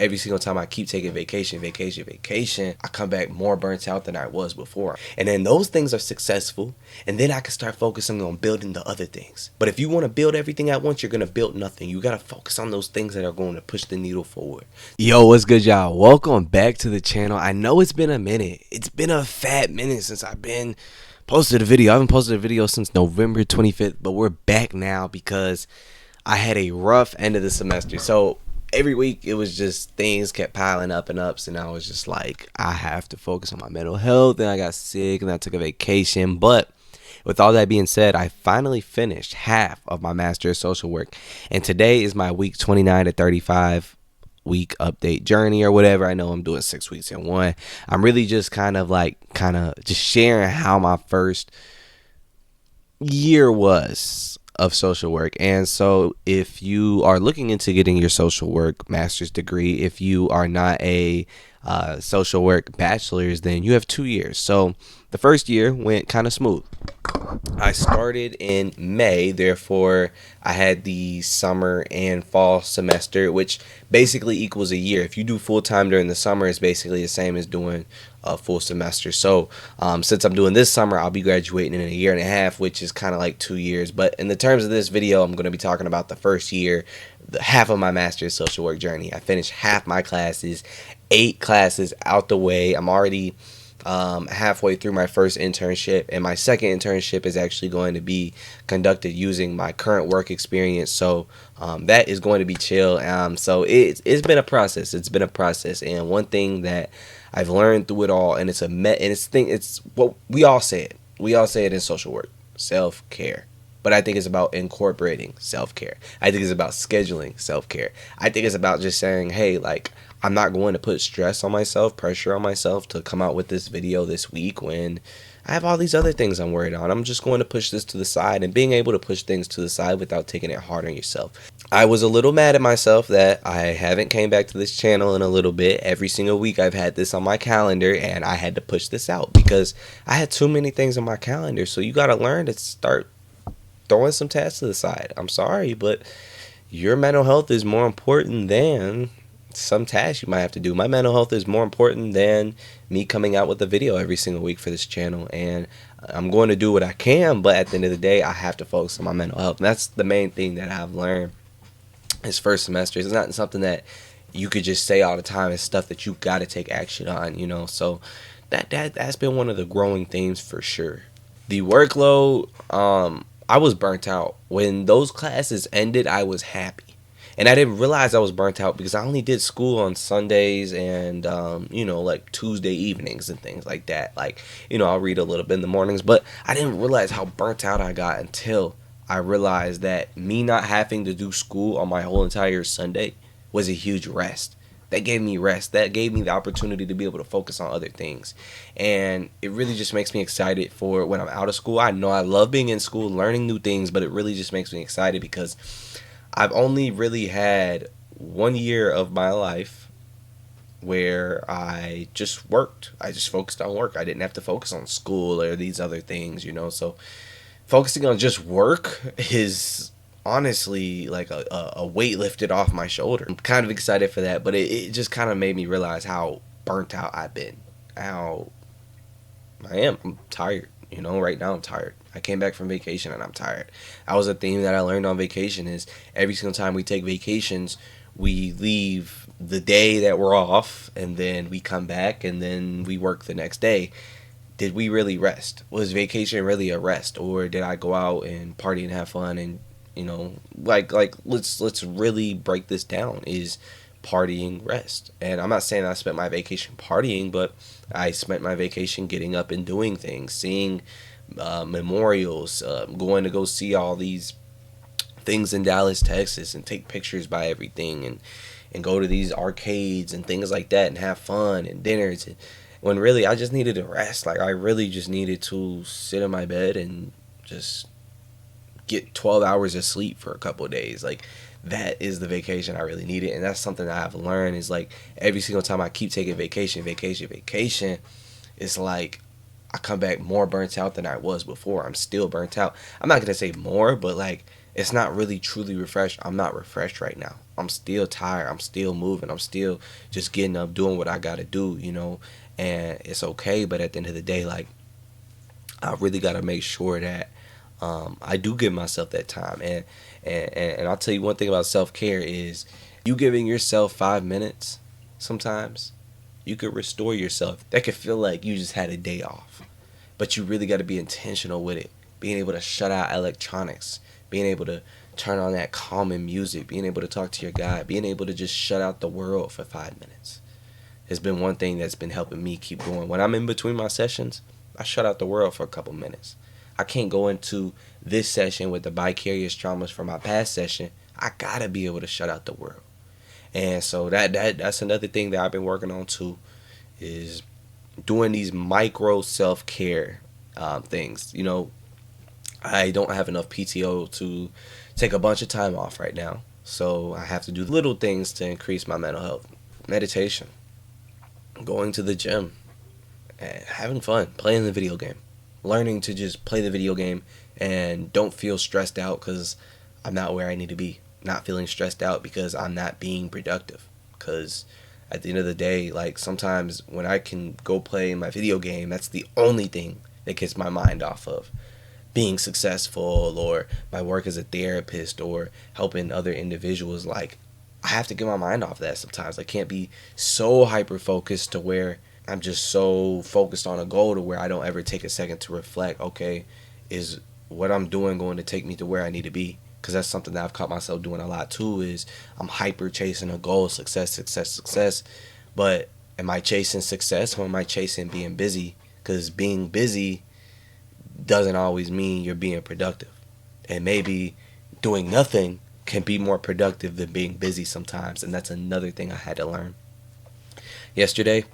every single time I keep taking vacation, I come back more burnt out than I was before. And then those things are successful, and then I can start focusing on building the other things. But if you want to build everything at once, you're going to build nothing. You got to focus on those things that are going to push the needle forward. Yo, what's good, y'all? Welcome back to the channel. I know it's been a minute. It's been a fat minute since I've been posted a video. I haven't posted a video since November 25th, but we're back now because I had a rough end of the semester. So every week it was just things kept piling up and ups, and I was just like, I have to focus on my mental health. And I got sick and I took a vacation. But with all that being said, I finally finished half of my master of social work, and today is my week 29 to 35 week update journey or whatever. I know I'm doing 6 weeks in one. I'm really just kind of just sharing how my first year was of social work. And so if you are looking into getting your social work master's degree, if you are not a social work bachelor's, then you have 2 years. So the first year went kind of smooth. I started in May, therefore I had the summer and fall semester, which basically equals a year. If you do full-time during the summer, it's basically the same as doing a full semester. So since I'm doing this summer, I'll be graduating in a year and a half, which is kind of like 2 years. But in the terms of this video, I'm going to be talking about the first year, the half of my master's social work journey. I finished half my classes, 8 classes out the way. I'm already halfway through my first internship, and my second internship is actually going to be conducted using my current work experience. So that is going to be chill. So it's been a process. It's been a process, and one thing that I've learned through it all, and it's what we all say it. We all say it in social work: self-care. But I think it's about incorporating self-care. I think it's about scheduling self-care. I think it's about just saying, hey, like, I'm not going to put stress on myself, pressure on myself to come out with this video this week when I have all these other things I'm worried on. I'm just going to push this to the side, and being able to push things to the side without taking it hard on yourself. I was a little mad at myself that I haven't came back to this channel in a little bit. Every single week I've had this on my calendar, and I had to push this out because I had too many things on my calendar. So you got to learn to start throwing some tasks to the side. I'm sorry, but your mental health is more important than some tasks you might have to do. My mental health is more important than me coming out with a video every single week for this channel, and I'm going to do what I can, but at the end of the day, I have to focus on my mental health. And that's the main thing that I've learned this first semester. It's not something that you could just say all the time. It's stuff that you got to take action on, you know. So that's been one of the growing themes for sure. The workload, I was burnt out. When those classes ended, I was happy. And I didn't realize I was burnt out because I only did school on Sundays and, like Tuesday evenings and things like that. Like, I'll read a little bit in the mornings. But I didn't realize how burnt out I got until I realized that me not having to do school on my whole entire Sunday was a huge rest. That gave me rest. That gave me the opportunity to be able to focus on other things. And it really just makes me excited for when I'm out of school. I know I love being in school, learning new things, but it really just makes me excited because I've only really had 1 year of my life where I just worked. I just focused on work. I didn't have to focus on school or these other things, So focusing on just work is honestly like a weight lifted off my shoulder. I'm kind of excited for that, but it just kind of made me realize how burnt out I've been. How I am. I'm tired. Right now I'm tired. I came back from vacation and I'm tired. That was a theme that I learned on vacation is every single time we take vacations, we leave the day that we're off and then we come back and then we work the next day. Did we really rest? Was vacation really a rest, or did I go out and party and have fun? And let's really break this down. Is partying rest? And I'm not saying I spent my vacation partying, but I spent my vacation getting up and doing things, seeing memorials, going to go see all these things in Dallas, Texas, and take pictures by everything, and go to these arcades and things like that, and have fun and dinners. And when really I just needed to rest. Like, I really just needed to sit in my bed and just get 12 hours of sleep for a couple of days. Like, that is the vacation I really needed. And that's something that I've learned is, like, every single time I keep taking vacation, it's like I come back more burnt out than I was before. I'm still burnt out. I'm not going to say more, but, like, it's not really truly refreshed. I'm not refreshed right now. I'm still tired. I'm still moving. I'm still just getting up, doing what I gotta do, and it's okay. But at the end of the day, like, I really gotta make sure that I do give myself that time. And I'll tell you one thing about self-care is you giving yourself 5 minutes sometimes, you could restore yourself. That could feel like you just had a day off. But you really got to be intentional with it. Being able to shut out electronics, being able to turn on that calming music, being able to talk to your guy, being able to just shut out the world for 5 minutes has been one thing that's been helping me keep going. When I'm in between my sessions, I shut out the world for a couple minutes. I can't go into this session with the vicarious traumas from my past session. I gotta be able to shut out the world. And so that's another thing that I've been working on too, is doing these micro self-care things. I don't have enough PTO to take a bunch of time off right now. So I have to do little things to increase my mental health. Meditation, going to the gym, and having fun, playing the video game. Learning to just play the video game and don't feel stressed out because I'm not where I need to be. Not feeling stressed out because I'm not being productive. Because at the end of the day, like, sometimes when I can go play my video game, that's the only thing that gets my mind off of being successful or my work as a therapist or helping other individuals. Like, I have to get my mind off that sometimes. I can't be so hyper focused to where I'm just so focused on a goal to where I don't ever take a second to reflect, okay, is what I'm doing going to take me to where I need to be? Because that's something that I've caught myself doing a lot too, is I'm hyper chasing a goal, success. But am I chasing success or am I chasing being busy? Because being busy doesn't always mean you're being productive. And maybe doing nothing can be more productive than being busy sometimes. And that's another thing I had to learn. Yesterday,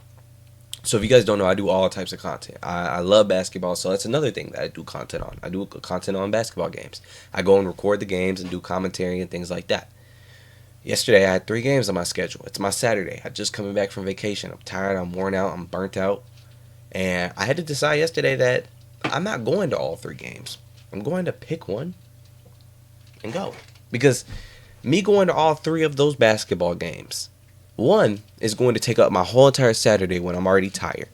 so if you guys don't know, I do all types of content. I love basketball, so that's another thing that I do content on. I do content on basketball games. I go and record the games and do commentary and things like that. Yesterday, I had 3 games on my schedule. It's my Saturday. I'm just coming back from vacation. I'm tired, I'm worn out, I'm burnt out. And I had to decide yesterday that I'm not going to all 3 games. I'm going to pick one and go. Because me going to all 3 of those basketball games, 1 is going to take up my whole entire Saturday when I'm already tired.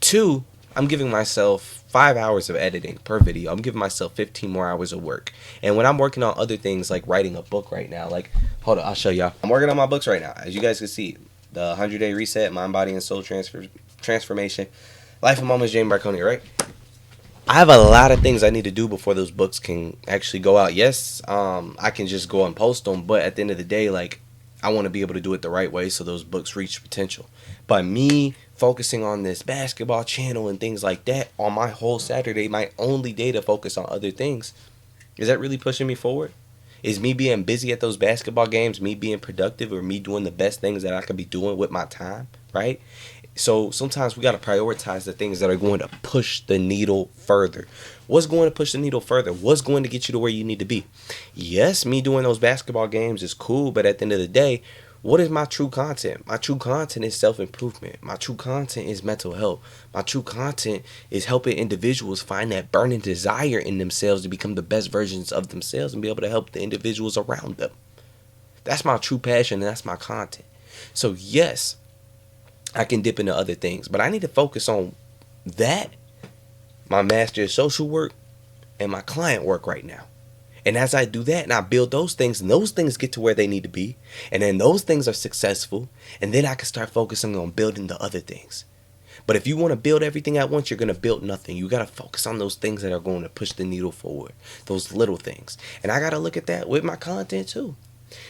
2, I'm giving myself 5 hours of editing per video. I'm giving myself 15 more hours of work. And when I'm working on other things like writing a book right now, like, hold on, I'll show y'all. I'm working on my books right now. As you guys can see, the 100-Day Reset, Mind, Body, and Soul Transformation, Life of Moments, Jaimon, right? I have a lot of things I need to do before those books can actually go out. Yes, I can just go and post them, but at the end of the day, like, I want to be able to do it the right way so those books reach potential. By me focusing on this basketball channel and things like that on my whole Saturday, my only day to focus on other things, is that really pushing me forward? Is me being busy at those basketball games, me being productive, or me doing the best things that I could be doing with my time, right? So sometimes we got to prioritize the things that are going to push the needle further. What's going to push the needle further? What's going to get you to where you need to be? Yes, me doing those basketball games is cool, but at the end of the day, what is my true content? My true content is self-improvement. My true content is mental health. My true content is helping individuals find that burning desire in themselves to become the best versions of themselves and be able to help the individuals around them. That's my true passion, and that's my content. So yes, I can dip into other things, but I need to focus on that, my master of social work, and my client work right now. And as I do that and I build those things, and those things get to where they need to be, and then those things are successful, and then I can start focusing on building the other things. But if you want to build everything at once, you're going to build nothing. You got to focus on those things that are going to push the needle forward, those little things. And I got to look at that with my content too.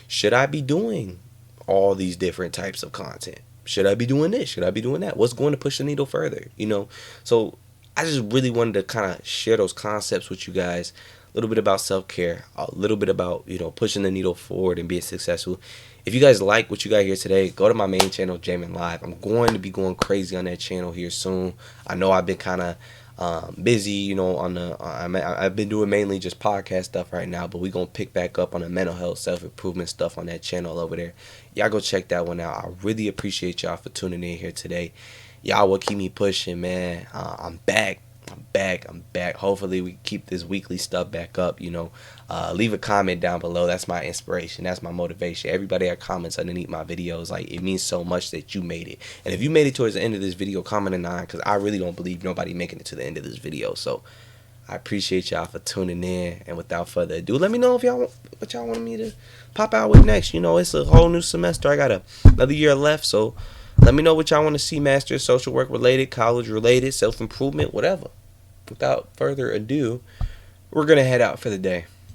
Should I be doing all these different types of content? Should I be doing this? Should I be doing that? What's going to push the needle further? So I just really wanted to kind of share those concepts with you guys. A little bit about self-care, a little bit about, pushing the needle forward and being successful. If you guys like what you got here today, go to my main channel, Jaimon Live. I'm going to be going crazy on that channel here soon. I know I've been kind of busy, I've been doing mainly just podcast stuff right now, but we're going to pick back up on the mental health, self-improvement stuff on that channel over there. Y'all go check that one out. I really appreciate y'all for tuning in here today. Y'all will keep me pushing, man. I'm back. I'm back. Hopefully we keep this weekly stuff back up, you know. Leave a comment down below. That's my inspiration. That's my motivation. Everybody that comments underneath my videos, like, it means so much that you made it. And if you made it towards the end of this video, comment a 9, because I really don't believe nobody making it to the end of this video. So I appreciate y'all for tuning in. And without further ado, let me know if y'all what y'all want me to pop out with next. You know, it's a whole new semester. I got another year left, so let me know what y'all want to see, master, social work related, college related, self-improvement, whatever. Without further ado, we're going to head out for the day.